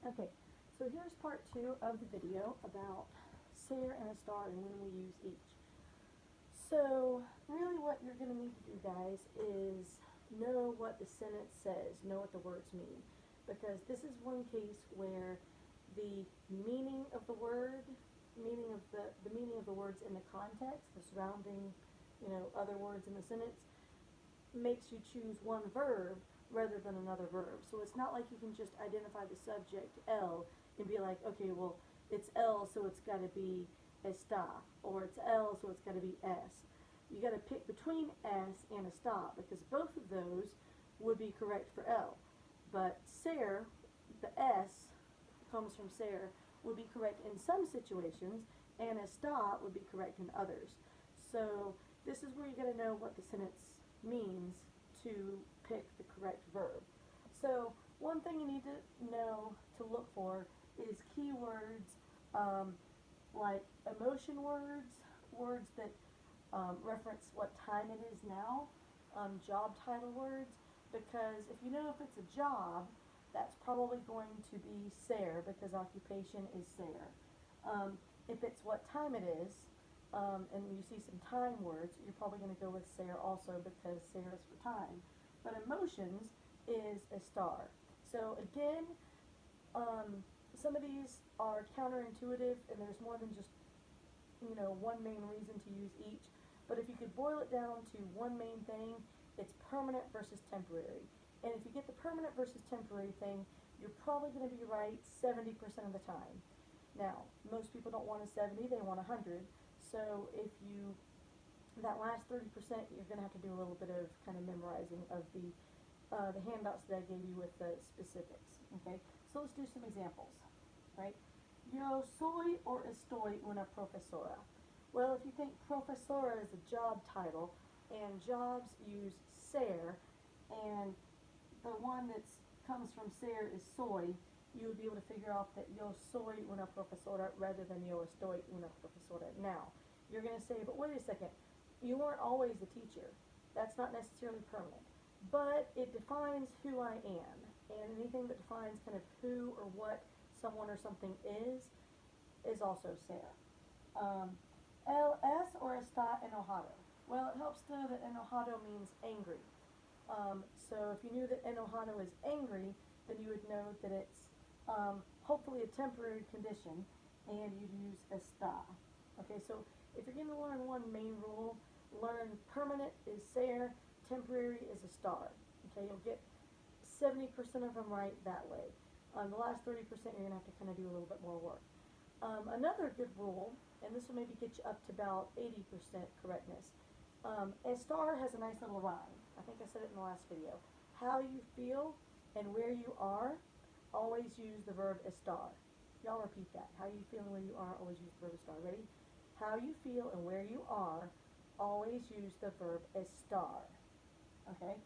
Okay, so here's part 2 of the video about ser and estar and when we use each. So really what you're going to need to do, guys, is know what the sentence says, know what the words mean. Because this is one case where the meaning of the word, the meaning of the words in the context, the surrounding, other words in the sentence, makes you choose one verb rather than another verb. So it's not like you can just identify the subject, el, and be like, okay, well, it's el, so it's got to be está, or it's el, so it's got to be es. You got to pick between es and está, because both of those would be correct for el. But ser, the s comes from ser, would be correct in some situations, and está would be correct in others. So this is where you got to know what the sentence means to pick the correct verb. So one thing you need to know to look for is keywords like emotion words, words that reference what time it is now, job title words, because if you know if it's a job, that's probably going to be ser because occupation is ser. If it's what time it is, and you see some time words, you're probably going to go with ser also because ser is for time. But emotions is estar. So again, some of these are counterintuitive, and there's more than just one main reason to use each. But if you could boil it down to one main thing, it's permanent versus temporary. And if you get the permanent versus temporary thing, you're probably going to be right 70% of the time. Now, most people don't want a 70, they want 100. So if you, that last 30%, you're going to have to do a little bit of kind of memorizing of the handouts that I gave you with the specifics. Okay, so let's do some examples. Right? Yo soy or estoy una profesora. Well, if you think profesora is a job title, and jobs use ser, and the one that comes from ser is soy, you would be able to figure out that yo soy una profesora rather than yo estoy una profesora. Now, you're going to say, but wait a second, you weren't always a teacher. That's not necessarily permanent. But it defines who I am, and anything that defines kind of who or what someone or something is also ser. El es or está enojado. Well, it helps to know that enojado means angry. So if you knew that enojado is angry, then you would know that it's hopefully a temporary condition, and you'd use está. Okay, so if you're going to learn one main rule, learn permanent is ser, temporary is estar. Okay, you'll get 70% of them right that way. The last 30% you're going to have to kind of do a little bit more work. Another good rule, and this will maybe get you up to about 80% correctness. Estar has a nice little rhyme. I think I said it in the last video. How you feel and where you are, always use the verb estar. Y'all repeat that. How you feel and where you are, always use the verb estar. Ready? How you feel and where you are, always use the verb estar. Okay?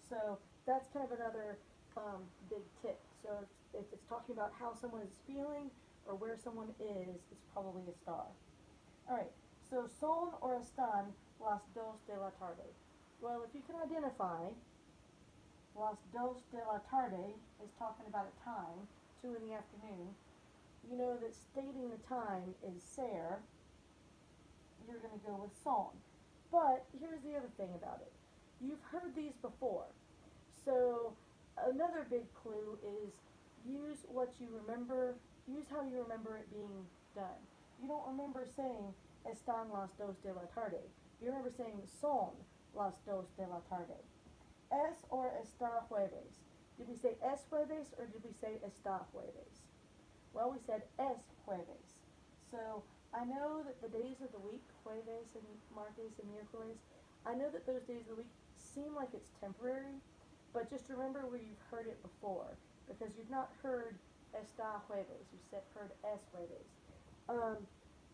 So that's kind of another big tip. So if it's talking about how someone is feeling or where someone is, it's probably estar. Alright, so son or están las dos de la tarde. Well, if you can identify las dos de la tarde is talking about a time, 2 in the afternoon, you know that stating the time is ser, you're going to go with son. But here's the other thing about it. You've heard these before. So another big clue is use what you remember, use how you remember it being done. You don't remember saying están las dos de la tarde. You remember saying son las dos de la tarde. Es or está jueves. Did we say es jueves or did we say está jueves? Well, we said es jueves. So I know that the days of the week, jueves and martes and miércoles, I know that those days of the week seem like it's temporary, but just remember where you've heard it before, because you've not heard está jueves, you've heard es jueves.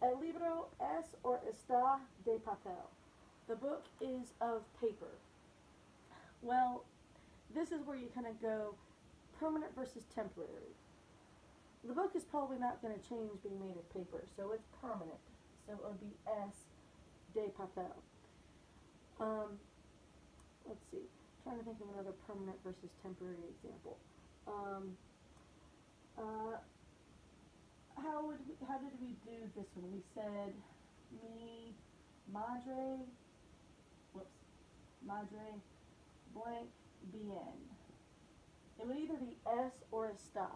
El libro es or está de papel. The book is of paper. Well, this is where you kind of go permanent versus temporary. The book is probably not going to change being made of paper, so it's permanent. So it would be es de papel. Let's see. I'm trying to think of another permanent versus temporary example. Uh, how did we do this one? We said mi madre, whoops, madre blank bien. It would either be es or está.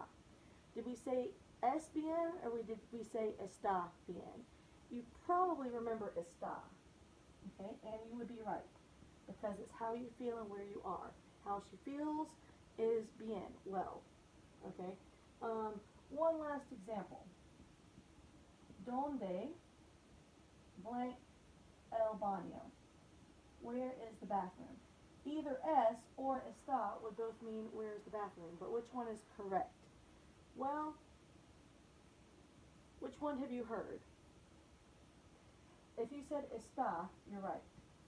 Did we say es bien or did we say está bien? You probably remember está, okay, and you would be right because it's how you feel and where you are. How she feels is bien, well, okay. One last example. Donde blank el baño? Where is the bathroom? Either es or está would both mean where is the bathroom, but which one is correct? Well, which one have you heard? If you said está, you're right.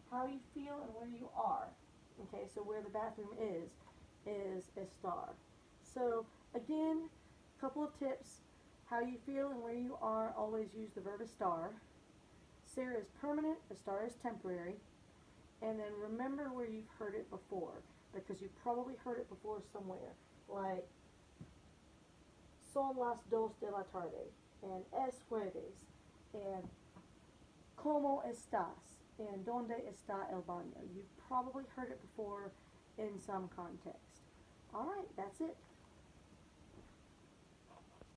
How you feel and where you are. Okay, so where the bathroom is estar. So again, a couple of tips. How you feel and where you are, always use the verb estar. Ser is permanent, estar is temporary. And then remember where you've heard it before, because you've probably heard it before somewhere, like son las 2 de la tarde, and es jueves, and como estás, and donde está el baño. You've probably heard it before in some context. Alright, that's it.